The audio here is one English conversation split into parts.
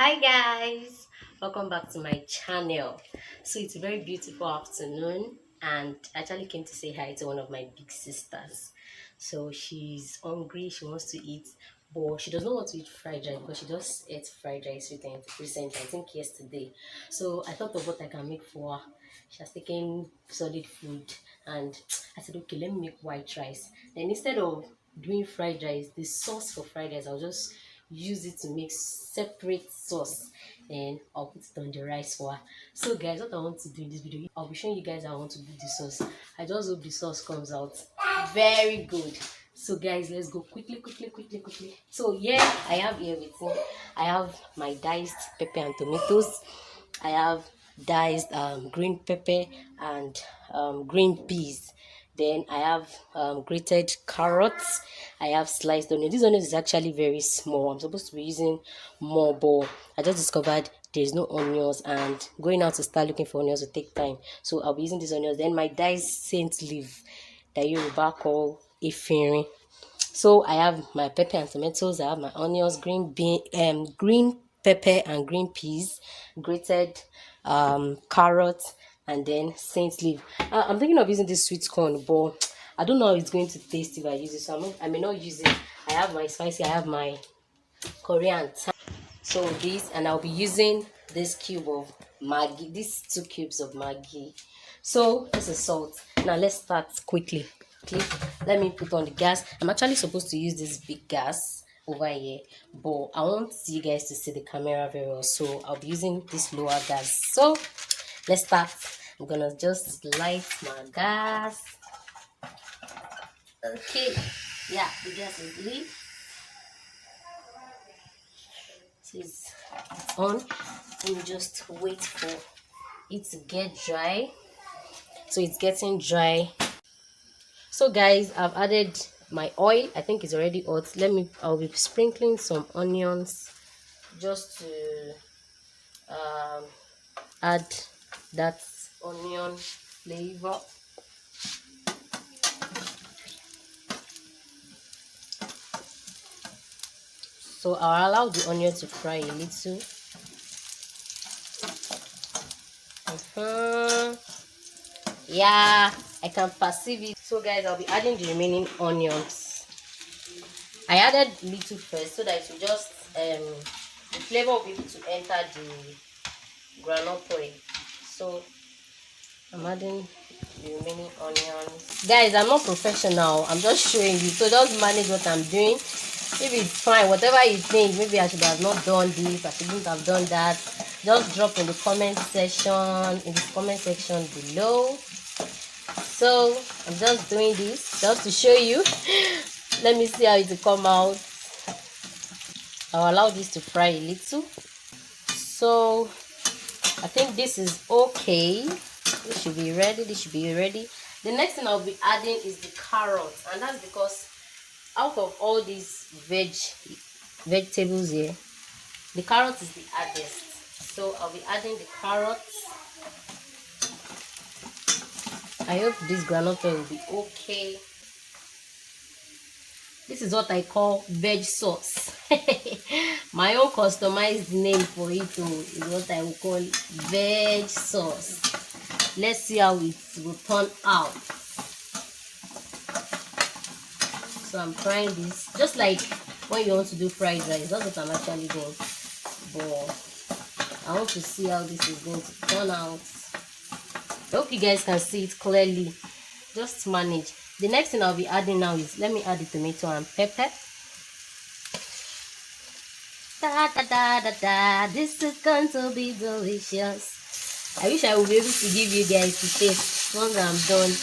Hi guys, welcome back to my channel. So it's a very beautiful afternoon and I actually came to say hi to one of my big sisters. So she's hungry, she wants to eat, but she does not want to eat fried rice because she just ate fried rice recently, I think yesterday. So I thought of what I can make for her. She has taken solid food and I said, okay, let me make white rice. Then instead of doing fried rice, the sauce for fried rice, I'll just use it to make separate sauce and I'll put it on the rice for her. So guys, what I want to do in this video, I'll be showing you guys how I want to do the sauce. I just hope the sauce comes out very good. So guys, let's go quickly. So yeah, I have here with me, I have my diced pepper and tomatoes. I have diced green pepper and green peas. Then I have grated carrots. I have sliced onion. This onion is actually very small. I'm supposed to be using more, but I just discovered there's no onions, and going out to start looking for onions will take time. So I'll be using these onions. Then my diced saint leaf that Yoruba call efirin. So I have my pepper and tomatoes. I have my onions, green pepper and green peas, grated carrots, and then saint leaf. I'm thinking of using this sweet corn, but I don't know how it's going to taste if I use it. So I may not use it. I have my spicy. I have my Korean. So this, and I'll be using this cube of Maggi. These 2 cubes of Maggi. So this is salt. Now let's start quickly. Okay, let me put on the gas. I'm actually supposed to use this big gas over here, but I want you guys to see the camera very well, so I'll be using this lower gas. So let's start. I'm gonna just light my gas. Okay, yeah, the gas is lit. It's on. Let me just wait for it to get dry. So it's getting dry. So guys, I've added my oil. I think it's already hot. I'll be sprinkling some onions just to um, add that onion flavor. So I'll allow the onion to fry a little. Yeah, I can perceive it. So guys, I'll be adding the remaining onions. I added little first so that it will just the flavor will be able to enter the groundnut oil. So I'm adding the remaining onions. Guys, I'm not professional. I'm just showing you. So just manage what I'm doing. If it's fine, whatever you think, maybe I should have not done this, I shouldn't have done that. Just drop in the comment section below. So I'm just doing this just to show you. Let me see how it will come out. I'll allow this to fry a little. So I think this is okay. This should be ready. The next thing I'll be adding is the carrots, and that's because out of all these vegetables here, the carrot is the hardest. So I'll be adding the carrots. I hope this groundnut oil will be okay. This is what I call veg sauce. My own customized name for it is what I will call veg sauce. Let's see how it will turn out. So I'm trying this just like when you want to do fried rice. That's what I'm actually doing. But I want to see how this is going to turn out. I hope you guys can see it clearly. Just manage. The next thing I'll be adding now is, let me add the tomato and pepper. This is going to be delicious. I wish I would be able to give you guys the taste once I'm done.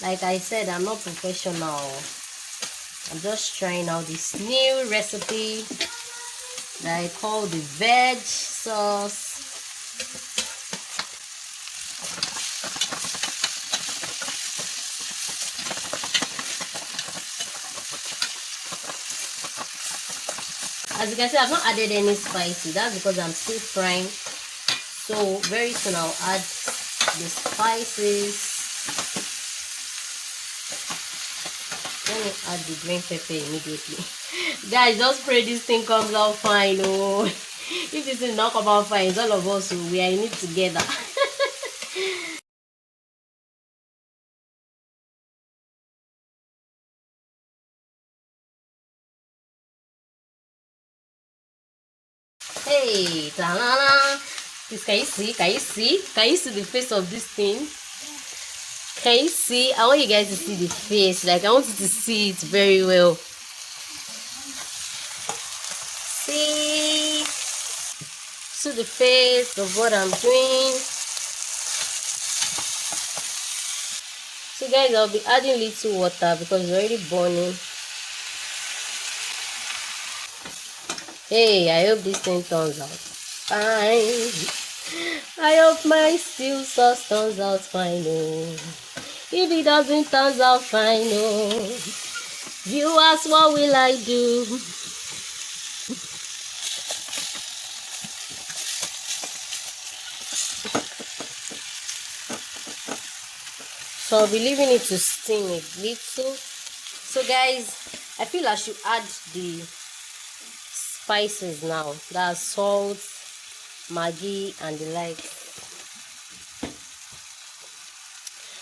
Like I said, I'm not professional. I'm just trying out this new recipe that I call the veg sauce. As you can see, I've not added any spicy. That's because I'm still frying. So very soon I'll add the spices. let me add the green pepper immediately. Guys, just pray this thing comes out fine. Oh, if this thing not come out fine, it's all of us. Oh, we are in it together. Hey, ta-la-la. Please, can you see? Can you see? Can you see the face of this thing? Can you see? I want you guys to see the face. Like, I want you to see it very well. See? See the face of what I'm doing. So guys, I'll be adding little water because it's already burning. Hey, I hope this thing turns out fine. I hope my stew sauce turns out fine. Oh. If it doesn't turn out fine, oh. Viewers, what will I do? So I'll be leaving it to steam a little. So guys, I feel I should add the spices now. That's salt, Maggi, and the like.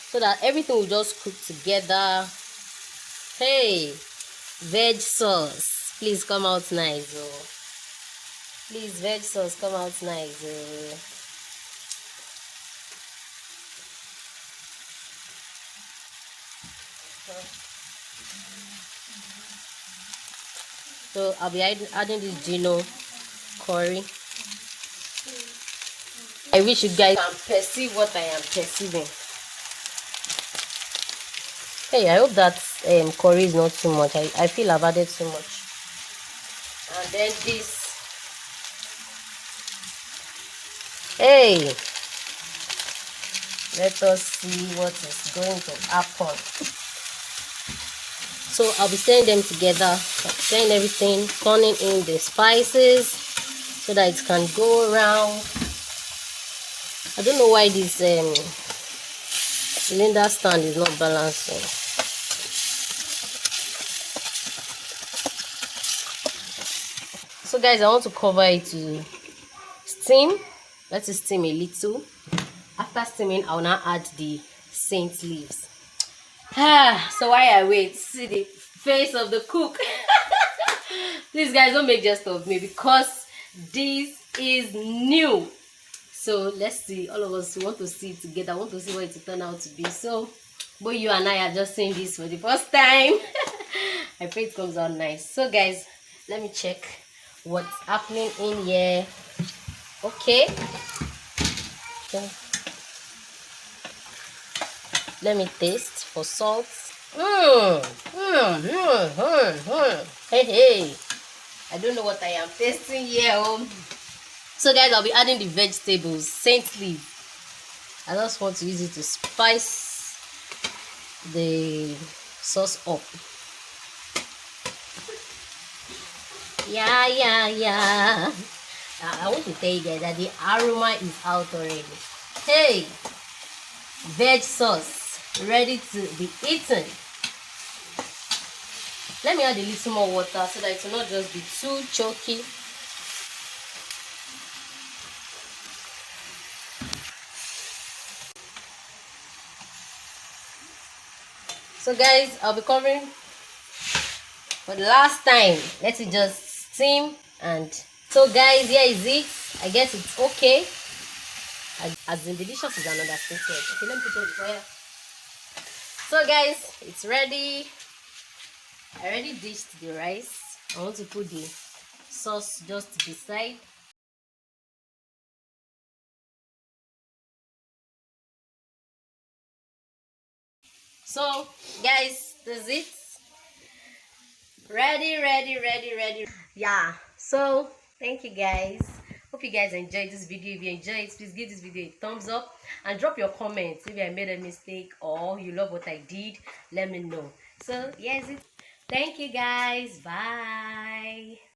So that everything will just cook together. Hey, veg sauce. Please come out nice. Oh. Please, veg sauce, come out nice. Oh. So I'll be adding this Gino curry. I wish you guys can perceive what I am perceiving. Hey, I hope that curry is not too much. I feel I've added too much. And then this. Hey, let us see what is going to happen. So I'll be stirring them together, stirring everything, turning in the spices so that it can go around. I don't know why this cylinder stand is not balancing. So guys, I want to cover it to steam. Let it steam a little. After steaming, I'll now add the saint leaves. So while I wait, see the face of the cook. Please guys, don't make jest of me because this is new. So let's see. All of us want to see it together. I want to see what it will turn out to be. So both you and I are just seeing this for the first time. I pray it comes out nice. So guys, let me check what's happening in here. Okay. Let me taste for salt. Hey. I don't know what I am tasting here. So guys, I'll be adding the vegetables, saint leaf. I just want to use it to spice the sauce up. Yeah. I want to tell you guys that the aroma is out already. Hey, veg sauce ready to be eaten. Let me add a little more water so that it will not just be too choky. So guys, I'll be covering for the last time. Let it just steam. And so guys, here is it. I guess it's okay. As in delicious is another statement. Okay, let me put it on the fire. So guys, it's ready. I already dished the rice. I want to put the sauce just beside. So guys, that's it. Ready. Yeah, so thank you guys. Hope you guys enjoyed this video. If you enjoyed it, please give this video a thumbs up and drop your comments if I made a mistake or you love what I did. Let me know. So yes, thank you guys. Bye.